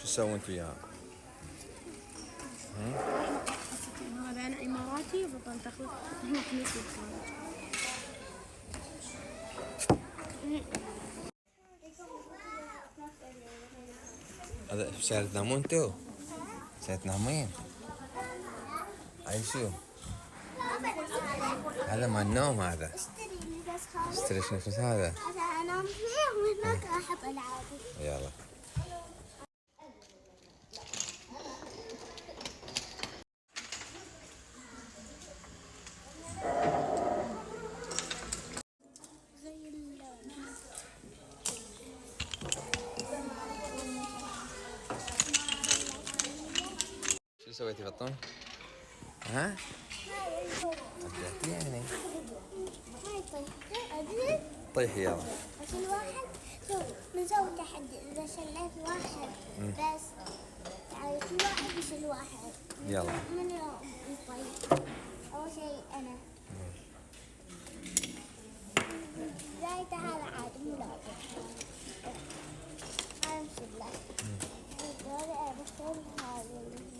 تسوي انت وياها؟ هذا انا اماراتي وبطل تاخذ خميس الخارج. هذا ساعة تنامون انتو؟ ساعة تنامين؟ هاي شو؟ هذا مال النوم هذا. اشتري نفس هذا. عشان انام فيه وهناك احط العابي. يلا. شو سويتي فطوم؟ ها؟ رجعتي يعني؟ هاي طيب. طيحي يلا. عشان واحد شوف نسوي تحدي اذا شليت واحد بس يعني كل واحد يشيل واحد. يلا. من يطيح؟ اول شيء انا. بدايته هذا عادي مو لازم. امشي له. هذا بختار هذا.